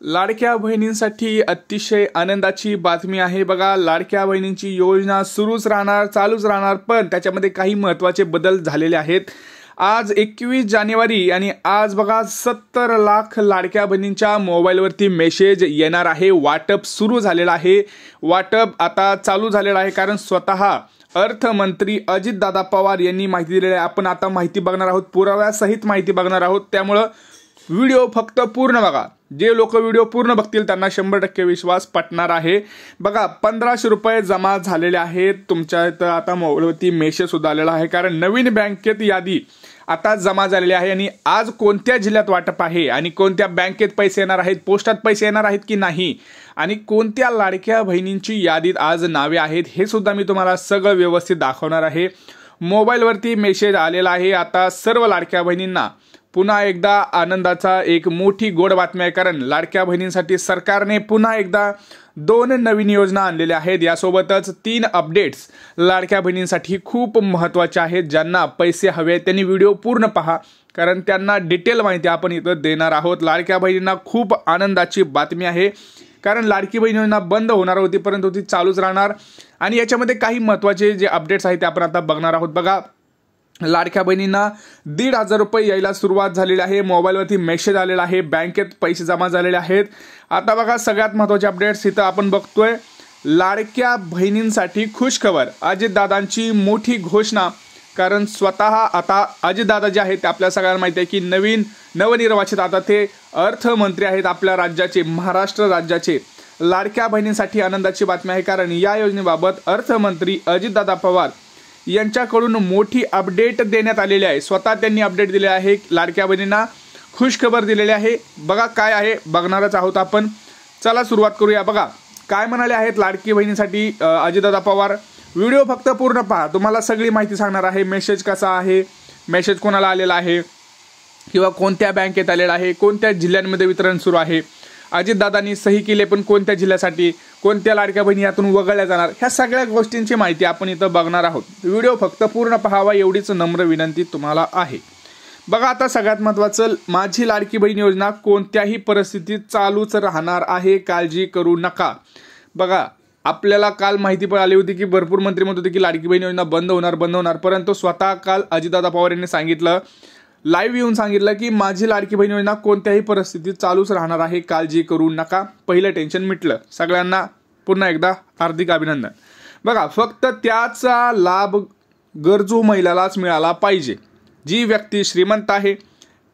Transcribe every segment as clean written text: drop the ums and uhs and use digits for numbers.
लाडक्या बहिणींसाठी अतिशय आनंदाची बातमी आहे। बघा, लाडक्या बहिणींची योजना सुरूच राहणार, चालूच राहणार, पण त्याच्यामध्ये काही महत्त्वाचे बदल झालेले आहेत। आज 21 जानेवारी आणि आज बघा 70 लाख लाडक्या बहिणींच्या मोबाईलवरती मेसेज येणार आहे। वाटप सुरू झालेलं आहे, वाटप आता चालू झालेलं आहे, कारण स्वतः अर्थमंत्री अजितदादा पवार यांनी माहिती दिलेली आहे। आपण आता माहिती बघणार आहोत, पुराव्यासहित माहिती बघणार आहोत, त्यामुळे व्हिडिओ फक्त पूर्ण बघा। जे लोक व्हिडिओ पूर्ण बघतील त्यांना 100% विश्वास पटणार आहे। बघा, 1500 रुपये जमा झालेले आहेत तुमच्या इथं। आता मोबाईलवरती मेसेज सुद्धा आलेला आहे, कारण नवीन बँकेत यादी आता जमा झालेली आहे आणि आज कोणत्या जिल्ह्यात वाटप आहे आणि कोणत्या बँकेत पैसे येणार आहेत, पोस्टात पैसे येणार आहेत की नाही, आणि कोणत्या लाडक्या बहिणींची यादीत आज नावे आहेत, हे सुद्धा मी तुम्हाला सगळं व्यवस्थित दाखवणार आहे। मोबाईलवरती मेसेज आलेला आहे। आता सर्व लाडक्या बहिणींना पुन्हा एकदा आनंदाचा एक मोठी गोड बातमी आहे, कारण लाडक्या बहिणींसाठी सरकारने पुन्हा एकदा 2 नवीन योजना आणलेल्या आहेत। यासोबतच 3 अपडेट्स लाडक्या बहिणींसाठी खूप महत्त्वाचे आहेत। ज्यांना पैसे हवे त्यांनी व्हिडिओ पूर्ण पहा, कारण त्यांना डिटेल माहिती आपण इथं देणार आहोत। लाडक्या बहिणींना खूप आनंदाची बातमी आहे, कारण लाडकी बहीण योजना बंद होणार होती परंतु ती चालूच राहणार, आणि याच्यामध्ये काही महत्त्वाचे जे अपडेट्स आहेत ते आपण आता बघणार आहोत। बघा, लाडक्या बहिणींना 1,500 रुपये यायला सुरुवात झालेली आहे। मोबाईलवरती मेसेज आलेला आहे, बँकेत पैसे जमा झालेले आहेत। आता बघा, सगळ्यात महत्त्वाचे अपडेट्स इथं आपण बघतोय। लाडक्या बहिणींसाठी खुशखबर, अजितदादांची मोठी घोषणा, कारण स्वतः आता अजितदादा जे आहेत ते आपल्या सगळ्यांना माहिती आहे की नवनिर्वाचित आता ते अर्थमंत्री आहेत आपल्या राज्याचे, महाराष्ट्र राज्याचे। लाडक्या बहिणींसाठी आनंदाची बातमी आहे, कारण या योजनेबाबत अर्थमंत्री अजितदादा पवार यांच्याकडून मोठी अपडेट देण्यात आलेली आहे। स्वतः त्यांनी अपडेट दिले आहे, लाडक्या बहिणींना खुशखबर दिलेली आहे। बघा काय आहे, बघणारच आहोत आपण। चला सुरुवात करूया। बघा काय म्हणाले आहेत लाडकी बहिणीसाठी अजितदादा पवार। व्हिडिओ फक्त पूर्ण पहा, तुम्हाला सगळी माहिती सांगणार आहे। मेसेज कसा आहे, मेसेज कोणाला आलेला आहे, किंवा कोणत्या बँकेत आलेला आहे, कोणत्या जिल्ह्यांमध्ये वितरण सुरू आहे, अजितदादांनी सही केले पण कोणत्या जिल्ह्यासाठी, कोणत्या लाडक्या बहिणी यातून वगळल्या जाणार, ह्या सगळ्या गोष्टींची माहिती आपण इथं बघणार आहोत। व्हिडिओ फक्त पूर्ण पाहावा एवढीच नम्र विनंती तुम्हाला आहे। बघा, आता सगळ्यात महत्त्वाचं, माझी लाडकी बहीण योजना कोणत्याही परिस्थितीत चालूच राहणार आहे, काळजी करू नका। बघा, आपल्याला काल माहिती पण आली होती की भरपूर मंत्री म्हणत होते की लाडकी बहीण योजना बंद होणार, परंतु स्वतः काल अजितदादा पवार यांनी सांगितलं, लाईव्ह येऊन सांगितलं की माझी लाडकी बहीण योजना कोणत्याही परिस्थितीत चालूच राहणार आहे, काळजी करू नका। पहिलं टेन्शन मिटलं। सगळ्यांना पुन्हा एकदा हार्दिक अभिनंदन। बघा, फक्त त्याचा लाभ गरजू महिलालाच मिळाला पाहिजे। जी व्यक्ती श्रीमंत आहे,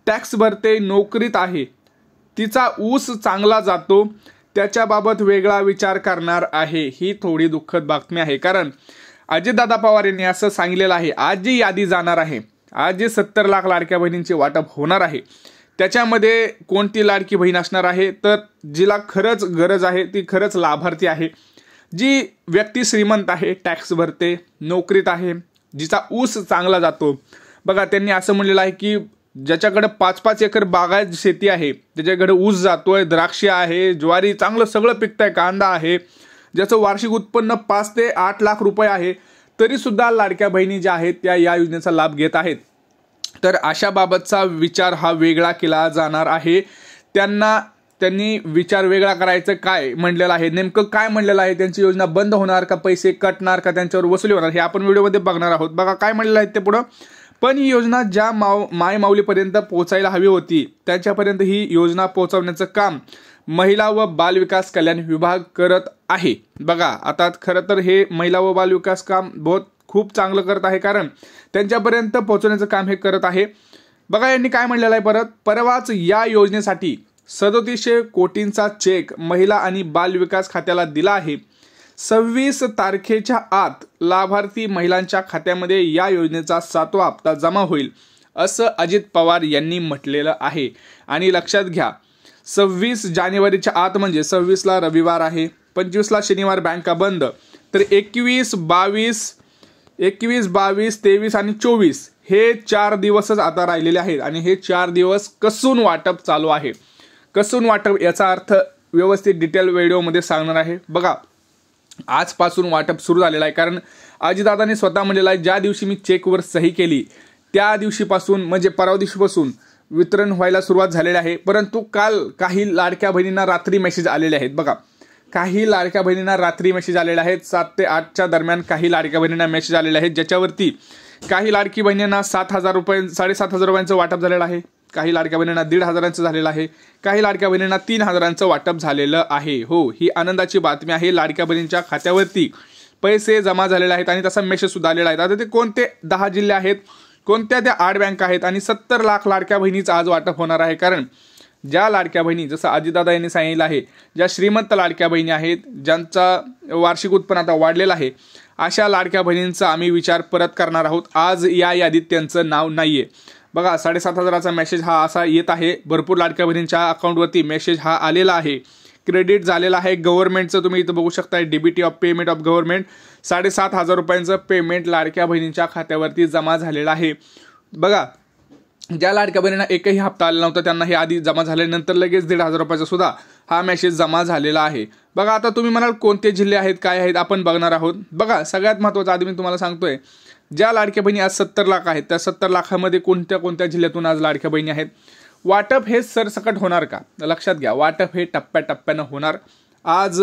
टॅक्स भरते, नोकरीत आहे, तिचा ऊस चांगला जातो, त्याच्याबाबत वेगळा विचार करणार आहे। ही थोडी दुःखद बातमी आहे, कारण अजितदादा पवार यांनी असं सांगितलेलं आहे। आज जी यादी जाणार आहे, आज जे 70 लाख लाडक्या बहिणींचे वाटप होणार आहे, त्याच्यामध्ये कोणती लाडकी बहीण असणार आहे, तर जिला खरंच गरज आहे, ती खरंच लाभार्थी आहे। जी व्यक्ती श्रीमंत आहे, टॅक्स भरते, नोकरीत आहे, जिचा ऊस चांगला जातो। बघा, त्यांनी असं म्हणलेलं आहे की ज्याच्याकडे 5-5 एकर बागायत शेती आहे, त्याच्याकडे ऊस जातोय, द्राक्ष आहे, ज्वारी, चांगलं सगळं पिकतंय, कांदा आहे, ज्याचं वार्षिक उत्पन्न 5 ते 8 लाख रुपये आहे, तरी सुद्धा लाडक्या बहिणी ज्या आहेत त्या या योजनेचा लाभ घेत आहेत। तर अशा बाबतचा विचार हा वेगळा केला जाणार आहे। त्यांनी विचार वेगळा करायचं काय म्हणलेलं आहे, नेमकं काय म्हणलेलं आहे, त्यांची योजना बंद होणार का, पैसे कटणार का, त्यांच्यावर वसुली होणार, हे आपण व्हिडिओमध्ये बघणार आहोत। बघा काय म्हणलेलं आहे ते पुढं। पण ही योजना ज्या मायमाऊलीपर्यंत पोहोचायला हवी होती त्याच्यापर्यंत ही योजना पोहोचवण्याचं काम महिला व बालविकास कल्याण विभाग करत आहे। बघा, आता खरं तर हे महिला व बालविकास काम खूप चांगलं करत आहे, कारण त्यांच्यापर्यंत पोहोचवण्याचं काम हे करत आहे। बघा, यांनी काय म्हणलेलं आहे, परवाच या योजनेसाठी 3700 कोटींचा चेक महिला आणि बालविकास खात्याला दिला आहे। 26 तारखेच्या आत लाभार्थी महिलांच्या खात्यामध्ये या योजनेचा 7वा हप्ता जमा होईल, असं अजित पवार यांनी म्हटलेलं आहे। आणि लक्षात घ्या, 26 जानेवारीच्या आत म्हणजे 26ला रविवार आहे, 25ला शनिवार बँका बंद, तर 21, 22, 23 आणि 24 हे 4 दिवसच आता राहिलेले आहेत, आणि हे 4 दिवस कसून वाटप चालू आहे। कसून वाटप याचा अर्थ व्यवस्थित डिटेल व्हिडिओमध्ये सांगणार आहे। बघा, आजपासून वाटप सुरू झालेलं आहे, कारण अजितदादांनी स्वतः म्हणलेलं आहे, ज्या दिवशी मी चेकवर सही केली त्या दिवशीपासून म्हणजे परवा दिवशीपासून वितरण व्हायला सुरुवात झालेली आहे। परंतु काल काही लाडक्या बहिणींना रात्री मेसेज आलेले आहेत बघा, काही लाडक्या बहिणींना रात्री मेसेज आलेले आहेत। 7 ते 8च्या दरम्यान काही लाडक्या बहिणींना मेसेज आलेले आहेत, ज्याच्यावरती काही लाडकी बहिणींना 7,000 रुपये 7,500 रुपयांचं वाटप झालेलं आहे, काही लाडक्या बहिणींना 1,500चं झालेलं आहे, काही लाडक्या बहिणींना 3,000चं वाटप झालेलं आहे। हो, ही आनंदाची बातमी आहे। लाडक्या बहिणींच्या खात्यावरती पैसे जमा झालेले आहेत आणि तसा मेसेज सुद्धा आलेला आहे। आता ते कोणते 10 जिल्हे आहेत, कोणत्या त्या 8 बँका आहेत आणि 70 लाख लाडक्या बहिणीचं आज वाटप होणार आहे। कारण ज्या लाडक्या बहिणी, जसं अजितदादा यांनी सांगितलं आहे, ज्या श्रीमंत लाडक्या बहिणी आहेत, ज्यांचा वार्षिक उत्पन्न आता वाढलेलं आहे, अशा लाडक्या बहिणींचा आम्ही विचार परत करणार आहोत। आज या यादीत त्यांचं नाव नाहीये बघा। 7,500चा मेसेज हा असा येत आहे, भरपूर लाडक्या बहिणींच्या अकाउंटवरती मेसेज हा आलेला आहे, क्रेडिट झालेला आहे। गव्हर्नमेंटचं तुम्ही इथं बघू शकता, DBT of payment of government 7,500 रुपयांचं पेमेंट लाडक्या बहिणींच्या खात्यावरती जमा झालेलं आहे बघा। ज्या लाडक्या बहिणींना एकही हप्ता आला नव्हता त्यांना हे आधी जमा झाल्यानंतर लगेच 1,500 रुपयाचा सुद्धा हा मेसेज जमा झालेला आहे बघा। आता तुम्ही म्हणाल कोणते जिल्हे आहेत, काय आहेत, आपण बघणार आहोत बघा। सगळ्यात महत्त्वाचं आधी मी तुम्हाला सांगतोय, ज्या लाडक्या बहिणी आज 70 लाख आहेत, त्या 70 लाखामध्ये कोणत्या कोणत्या जिल्ह्यातून आज लाडक्या बहिणी आहेत। वाटप हे सरसकट होणार का, लक्षात घ्या, वाटप हे टप्प्याटप्प्यानं होणार। आज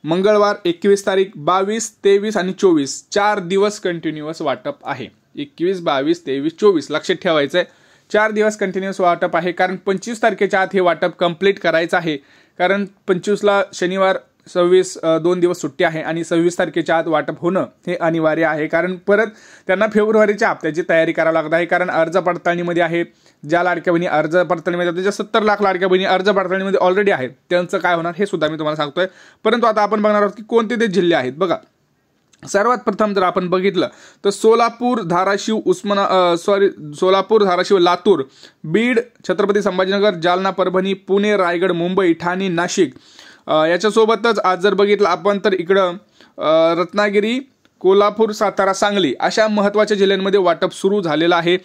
मंगळवार 21 तारीख, 22, 23 आणि 24 4 दिवस कंटिन्युअस वाटप आहे। 21, 22, 23, 24 लक्षात ठेवायचं आहे, 4 दिवस कंटिन्युअस वाटप आहे। कारण 25 तारखेच्या आत हे वाटप कंप्लीट करायचं आहे, कारण 25ला शनिवार, 26 2 दिवस सुट्टी आहे आणि 26 तारखेच्या आत वाटप होणं हे अनिवार्य आहे। कारण परत त्यांना फेब्रुवारीच्या हप्त्याची तयारी करावी लागत आहे, कारण अर्ज पडताळणीमध्ये आहे। ज्या लाडक्या बहिणी अर्ज पडताळणीमध्ये, त्याच्या 70 लाख लाडक्या बहिणी अर्ज पडताळणीमध्ये ऑलरेडी आहेत, त्यांचं काय होणार हे सुद्धा मी तुम्हाला सांगतोय। परंतु आता आपण बघणार आहोत की कोणते ते जिल्हे आहेत बघा। सर्वात प्रथम जर आपण बघितलं तर सोलापूर, धाराशिव, सोलापूर, धाराशिव, लातूर, बीड, छत्रपती संभाजीनगर, जालना, परभणी, पुणे, रायगड, मुंबई, ठाणे, नाशिक, याच्यासोबतच आज जर बघितलं आपण तर इकडं रत्नागिरी, कोल्हापूर, सातारा, सांगली अशा महत्त्वाच्या जिल्ह्यांमध्ये वाटप सुरू झालेलं आहे।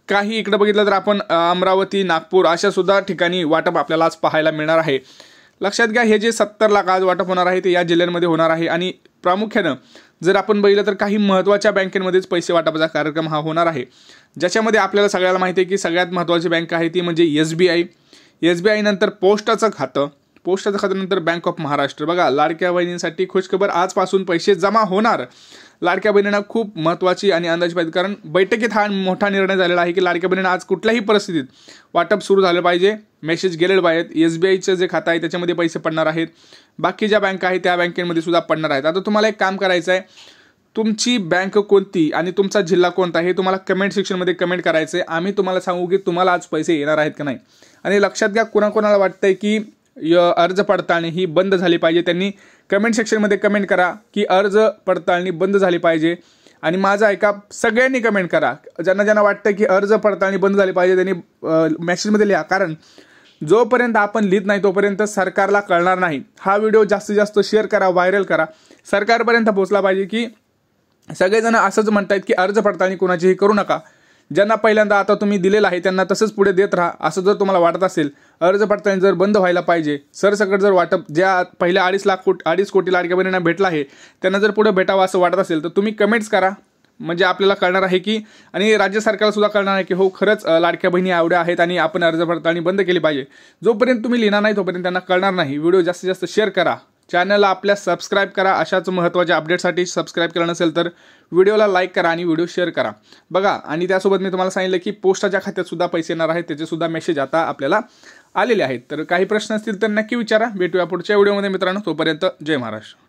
काही इकडे बघितलं तर आपण अमरावती, नागपूर अशा सुद्धा ठिकाणी वाटप आपल्याला आज पाहायला मिळणार आहे। लक्षात घ्या, हे जे 70 लाख आज वाटप होणार आहे ते या जिल्ह्यांमध्ये होणार आहे आणि प्रामुख्यानं जर आपण बघितलं तर काही महत्त्वाच्या बँकेमध्येच पैसे वाटपाचा कार्यक्रम हा होणार आहे, ज्याच्यामध्ये आपल्याला सगळ्याला माहिती आहे की सगळ्यात महत्त्वाची बँक आहे ती म्हणजे SBI नंतर पोस्टाचं खातं, पोस्टाचं खात्यानंतर बँक ऑफ महाराष्ट्र बघा। लाडक्या बहिणींसाठी खुशखबर, आजपासून पैसे जमा होणार। लाडक्या बहिणींना खूप महत्त्वाची आणि अंदाज पाहिजे, कारण बैठकीत हा मोठा निर्णय झालेला आहे की लाडक्या बहिणींना आज कुठल्याही परिस्थितीत वाटप सुरू झालं पाहिजे, मेसेज गेलेले पाहिजेत। SBIचं जे खातं आहे त्याच्यामध्ये पैसे पडणार आहेत, बाकी ज्या बँका आहेत त्या बँकेमध्ये सुद्धा पडणार आहेत। आता तुम्हाला एक काम करायचं आहे, तुमची बँक कोणती आणि तुमचा जिल्हा कोणता हे तुम्हाला कमेंट सेक्शनमध्ये कमेंट करायचं आहे। आम्ही तुम्हाला सांगू की तुम्हाला आज पैसे येणार आहेत का नाही। आणि लक्षात घ्या, कोणाकोणाला वाटतंय की अर्ज पडताळणी ही बंद झाली पाहिजे, त्यांनी कमेंट सेक्शनमध्ये कमेंट करा की अर्ज पडताळणी बंद झाली पाहिजे। आणि माझं ऐका, सगळ्यांनी कमेंट करा, ज्यांना ज्यांना वाटतं की अर्ज पडताळणी बंद झाली पाहिजे त्यांनी मेसेजमध्ये लिहा, कारण जोपर्यंत आपण लिहित नाही तोपर्यंत सरकारला कळणार नाही। हा व्हिडिओ जास्तीत जास्त शेअर करा, व्हायरल करा, सरकारपर्यंत पोहोचला पाहिजे की सगळेजण असंच म्हणतायत की अर्ज पडताळणी कोणाचीही करू नका। ज्यांना पहिल्यांदा आता तुम्ही दिलेलं आहे त्यांना तसंच पुढे देत राहा, असं जर तुम्हाला वाटत असेल। अर्ज पडताळणी जर बंद व्हायला पाहिजे, सरसकट जर वाटप ज्या पहिल्या 2.5 कोटी लाडक्या बहिणींना भेटला आहे त्यांना जर पुढे भेटावं असं वाटत असेल तर तुम्ही कमेंट्स करा, म्हणजे आपल्याला कळणार आहे की, आणि राज्य सरकारला सुद्धा कळणार आहे की हो खरंच लाडक्या बहिणी एवढ्या आहेत आणि आपण अर्ज पडताळणी बंद केली पाहिजे। जोपर्यंत तुम्ही लिहिणार नाही तोपर्यंत त्यांना कळणार नाही। व्हिडिओ जास्तीत जास्त शेअर करा, चॅनलला आपल्या सबस्क्राईब करा, अशाच महत्त्वाच्या अपडेटसाठी सबस्क्राईब केलं नसेल तर व्हिडिओला लाईक करा आणि व्हिडिओ शेअर करा बघा। आणि त्यासोबत मी तुम्हाला सांगितलं की पोस्टाच्या खात्यात सुद्धा पैसे येणार आहेत, त्याचे सुद्धा मेसेज आता आपल्याला आलेले आहेत। तर काही प्रश्न असतील तर नक्की विचारा, भेटूया पुढच्या व्हिडिओमध्ये मित्रांनो, तोपर्यंत जय महाराष्ट्र।